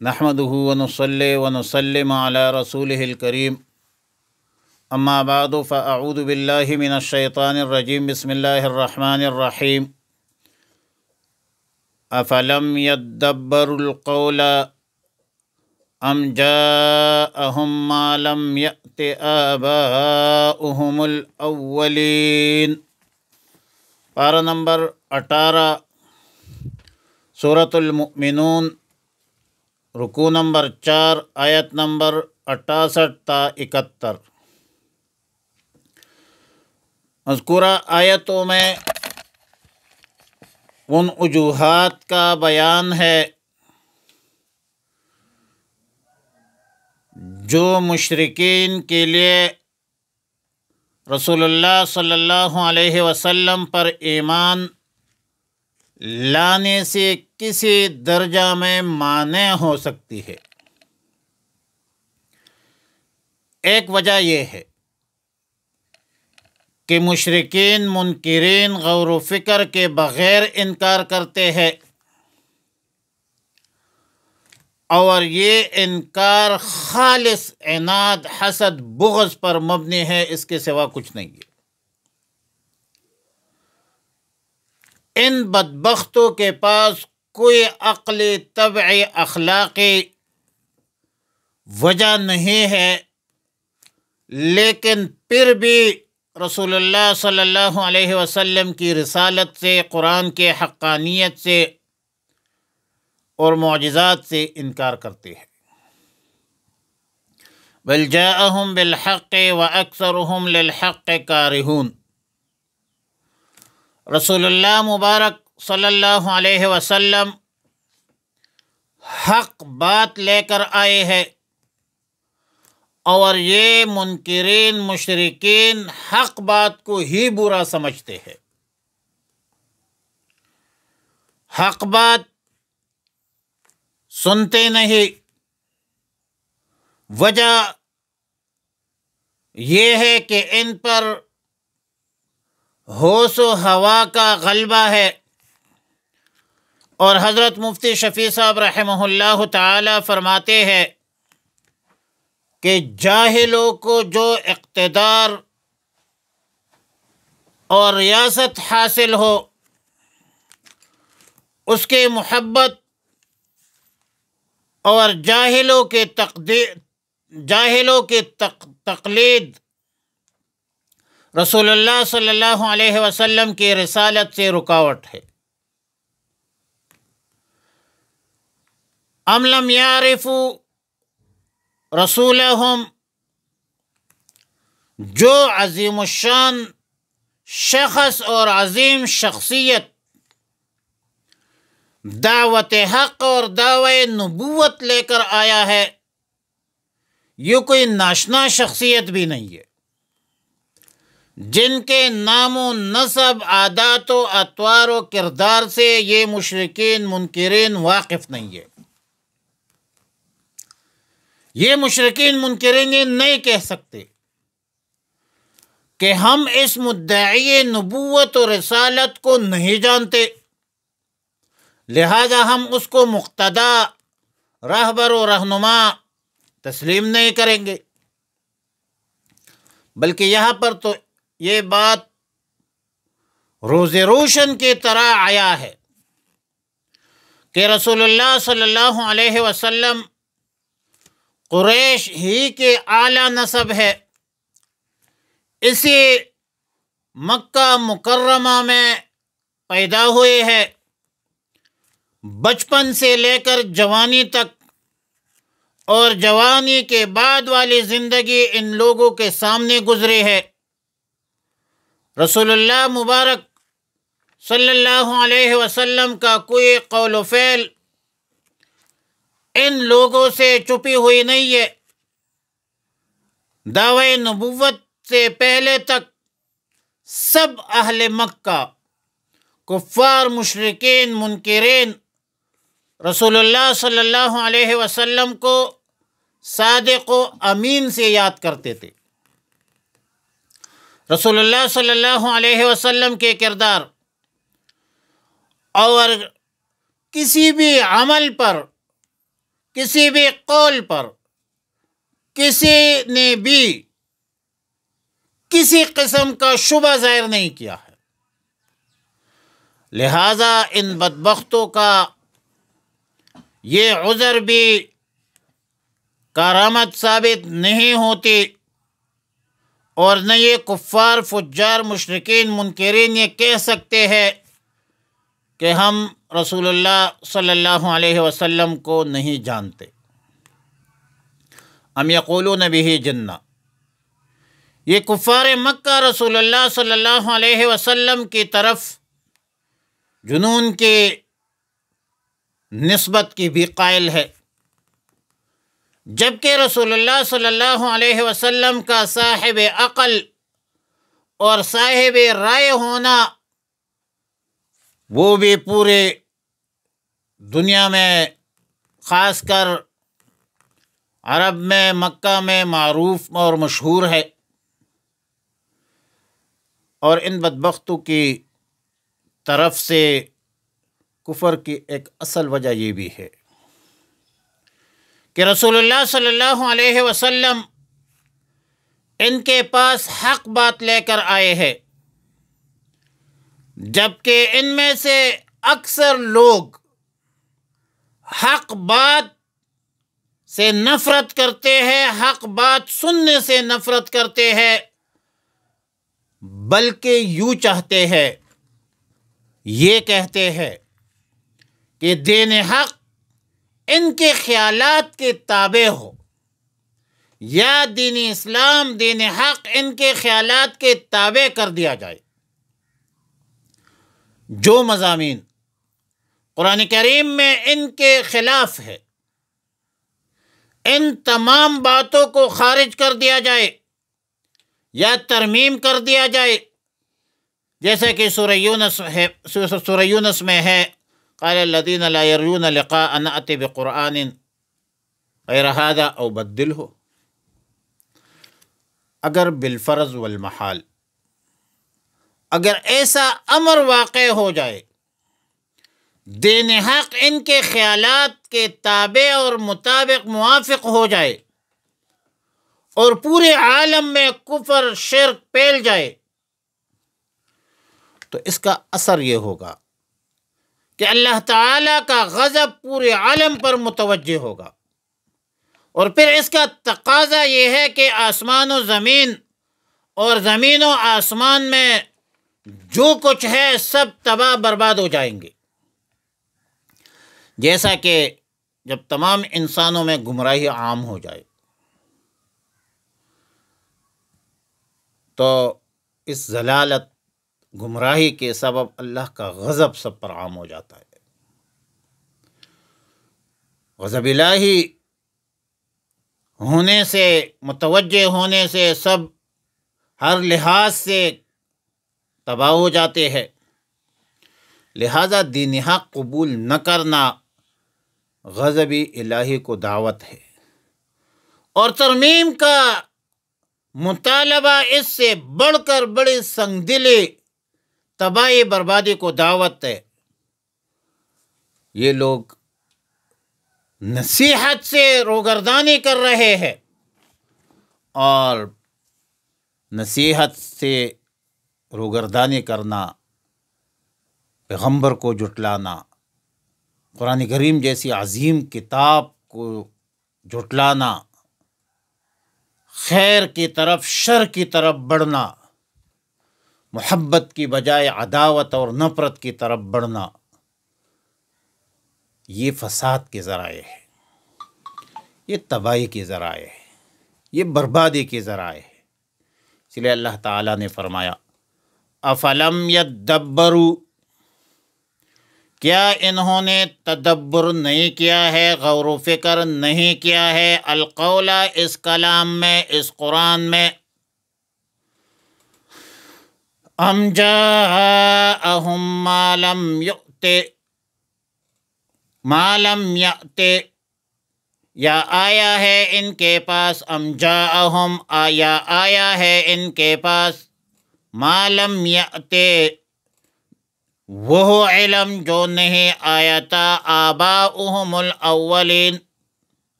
نحمده ونصلي ونسلم على رسوله الكريم اما بعد فاعوذ بالله من الشيطان الرجيم بسم الله الرحمن الرحيم افلم يدبروا القول ام جاءهم ما لم يأت آباؤهم الاولین۔ پارہ نمبر 18 سورۃ المؤمنون، رکوع نمبر 4، آیت نمبر 68 تا 71۔ مذکورہ آیتوں میں ان وجوہات کا بیان ہے جو مشرکین کے لیے رسول اللہ صلی اللہ علیہ وسلم پر ایمان لانے سے کسی درجہ میں مانع ہو سکتی ہے۔ ایک وجہ یہ ہے کہ مشرکین منکرین غور و فکر کے بغیر انکار کرتے ہیں، اور یہ انکار خالص عناد، حسد، بغض پر مبنی ہے، اس کے سوا کچھ نہیں ہے۔ ان بدبختوں کے پاس کوئی عقلی، طبعی، اخلاقی وجہ نہیں ہے، لیکن پھر بھی رسول اللہ صلی اللہ علیہ وسلم کی رسالت سے، قرآن کے حقانیت سے اور معجزات سے انکار کرتے ہیں۔ بل جاءہم بالحق واکثرہم للحق کارہون۔ رسول اللہ مبارک صلی اللہ علیہ وسلم حق بات لے کر آئے ہیں، اور یہ منکرین مشرکین حق بات کو ہی برا سمجھتے ہیں۔ حق بات سنتے نہیں۔ وجہ یہ ہے کہ ان پر ہوش و ہوا کا غلبہ ہے، اور حضرت مفتی شفیع صاحب رحمہ اللہ تعالی فرماتے ہیں کہ جاہلوں کو جو اقتدار اور ریاست حاصل ہو، اس کے محبت اور جاہلوں کے تقلید رسول اللہ صلی اللہ علیہ وسلم کی رسالت سے رکاوٹ ہے۔ ام لم یعرفوا رسولہم، جو عظیم الشان شخص اور عظیم شخصیت دعوت حق اور دعوی نبوت لے کر آیا ہے، یہ کوئی ناشنا شخصیت بھی نہیں ہے، جن کے نام و نسب، عادات و اطوار و کردار سے یہ مشرکین منکرین واقف نہیں ہے۔ یہ مشرکین منکرین یہ نہیں کہہ سکتے کہ ہم اس مدعی نبوت و رسالت کو نہیں جانتے، لہذا ہم اس کو مقتدا، رہبر و رہنما تسلیم نہیں کریں گے۔ بلکہ یہاں پر تو یہ بات روز روشن کی طرح آیا ہے کہ رسول اللہ صلی اللہ علیہ وسلم قریش ہی کے اعلیٰ نسب ہے۔ اسی مکہ مکرمہ میں پیدا ہوئے ہیں، بچپن سے لے کر جوانی تک، اور جوانی کے بعد والی زندگی ان لوگوں کے سامنے گزری ہے۔ رسول اللہ مبارک صلی اللہ علیہ وسلم کا کوئی قول و فعل ان لوگوں سے چھپی ہوئی نہیں ہے۔ دعوی نبوت سے پہلے تک سب اہل مکہ، کفار، مشرکین، منکرین، رسول اللہ صلی اللہ علیہ وسلم کو صادق و امین سے یاد کرتے تھے۔ رسول اللہ صلی اللہ علیہ وسلم کے کردار اور کسی بھی عمل پر کسی بھی قول پر کسی نے بھی کسی قسم کا شبہ ظاہر نہیں کیا ہے، لہذا ان بدبختوں کا یہ عذر بھی کارآمد ثابت نہیں ہوتی، اور نہ یہ کفار فجار مشرکین منکرین یہ کہہ سکتے ہیں کہ ہم رسول اللہ صلی اللہ علیہ وسلم کو نہیں جانتے۔ ام یقولون بہ جنہ، یہ کفار مکہ رسول اللہ صلی اللہ علیہ وسلم کی طرف جنون کی نسبت کی بھی قائل ہے، جبکہ رسول اللہ صلی اللہ علیہ وسلم کا صاحب عقل اور صاحب رائے ہونا وہ بھی پورے دنیا میں، خاص کر عرب میں، مکہ میں معروف اور مشہور ہے۔ اور ان بدبختوں کی طرف سے کفر کی ایک اصل وجہ یہ بھی ہے کہ رسول اللہ صلی اللہ علیہ وسلم ان کے پاس حق بات لے کر آئے ہیں، جبکہ ان میں سے اکثر لوگ حق بات سے نفرت کرتے ہیں، حق بات سننے سے نفرت کرتے ہیں، بلکہ یوں چاہتے ہیں، یہ کہتے ہیں کہ دین حق ان کے خیالات کے تابع ہو، یا دین اسلام، دین حق ان کے خیالات کے تابع کر دیا جائے۔ جو مضامین قرآن کریم میں ان کے خلاف ہے، ان تمام باتوں کو خارج کر دیا جائے یا ترمیم کر دیا جائے، جیسا کہ سورہ یونس میں ہے، قال الذین لا یرجون لقاءنا ائت بقرآن غیر ھذا او بدلہ۔ اگر بالفرض والمحال اگر ایسا امر واقع ہو جائے، دین حق ان کے خیالات کے تابع اور مطابق موافق ہو جائے، اور پورے عالم میں کفر شرک پھیل جائے، تو اس کا اثر یہ ہوگا کہ اللہ تعالیٰ کا غضب پورے عالم پر متوجہ ہوگا، اور پھر اس کا تقاضا یہ ہے کہ آسمان و زمین اور زمین و آسمان میں جو کچھ ہے سب تباہ برباد ہو جائیں گے۔ جیسا کہ جب تمام انسانوں میں گمراہی عام ہو جائے تو اس ضلالت گمراہی کے سبب اللہ کا غضب سب پر عام ہو جاتا ہے۔ غضب الہی ہونے سے، متوجہ ہونے سے سب ہر لحاظ سے تباہ ہو جاتے ہیں، لہذا دین حق قبول نہ کرنا غضب الہی کو دعوت ہے، اور ترمیم کا مطالبہ اس سے بڑھ کر بڑی سنگدلی تباہی بربادی کو دعوت ہے۔ یہ لوگ نصیحت سے روگردانی کر رہے ہیں، اور نصیحت سے روگردانی کرنا، پیغمبر کو جھٹلانا، قرآن کریم جیسی عظیم کتاب کو جھٹلانا، خیر کی طرف شر کی طرف بڑھنا، محبت کی بجائے عداوت اور نفرت کی طرف بڑھنا، یہ فساد کے ذرائع ہے، یہ تباہی کے ذرائع ہے، یہ بربادی کے ذرائع ہے۔ اس لیے اللہ تعالیٰ نے فرمایا افلم یدبروا، کیا انہوں نے تدبر نہیں کیا ہے، غور و فکر نہیں کیا ہے، القول، اس کلام میں، اس قرآن میں، ام جاءہم ما لم یأت، یا آیا ہے ان کے پاس، ام جاءہم، یا آیا ہے ان کے پاس، ما لم یأت، وہ علم جو نہیں آیا تھا، آباؤہم الاولین،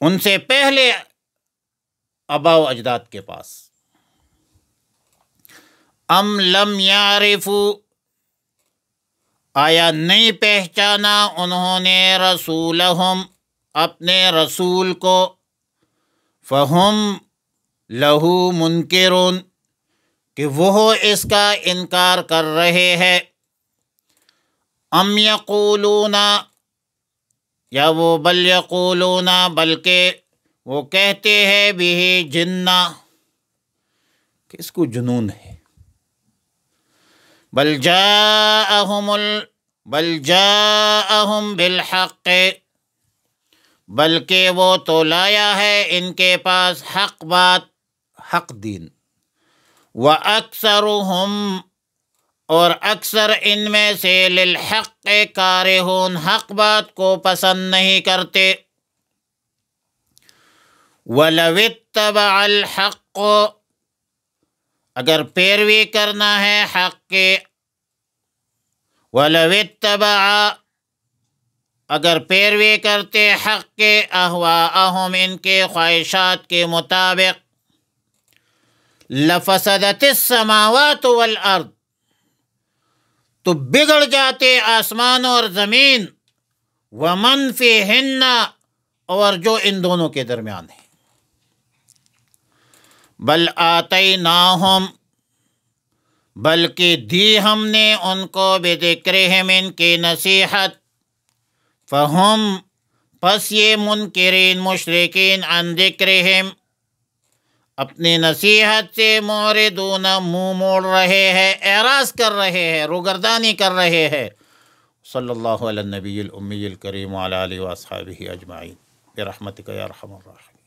ان سے پہلے آباء و اجداد کے پاس۔ ام لم یعرفوا، آیا نہیں پہچانا انہوں نے رسولہم، اپنے رسول کو، فہم لہو منکرون، کہ وہ اس کا انکار کر رہے ہیں۔ ام یقولون، یا وہ بل یقولون، بلکہ وہ کہتے ہیں بھی جنہ، کہ اس کو جنون ہے۔ بل جاءہم بالحق، بلکہ وہ تو لایا ہے ان کے پاس حق بات، حق دین۔ وَأَكْثَرُهُمْ، اور اکثر ان میں سے، للحق کارہون، حق بات کو پسند نہیں کرتے۔ وَلَوِ اتَّبَعَ الْحَقُّ، اگر پیروی کرنا ہے حق کے، وَلَوِ اتَّبَعَ، اگر پیروی کرتے حق کے، اہواءہم، ان کے خواہشات کے مطابق، لفسدت السماوات والارض، تو بگڑ جاتے آسمان اور زمین، ومن فیہن، اور جو ان دونوں کے درمیان ہے۔ بل آتیناہم، بلکہ دی ہم نے ان کو، بذکرہم، ان کی نصیحت، فہم، پس یہ منکرین مشرکین، عن ذکرہم، اپنی نصیحت سے، معرضون، منہ موڑ رہے ہیں، اعراض کر رہے ہیں، روگردانی کر رہے ہیں۔ صلی اللہ علی النبی الامی الکریم وعلی آلہ واصحابہ اجمعین برحمتک یا ارحم الراحمین۔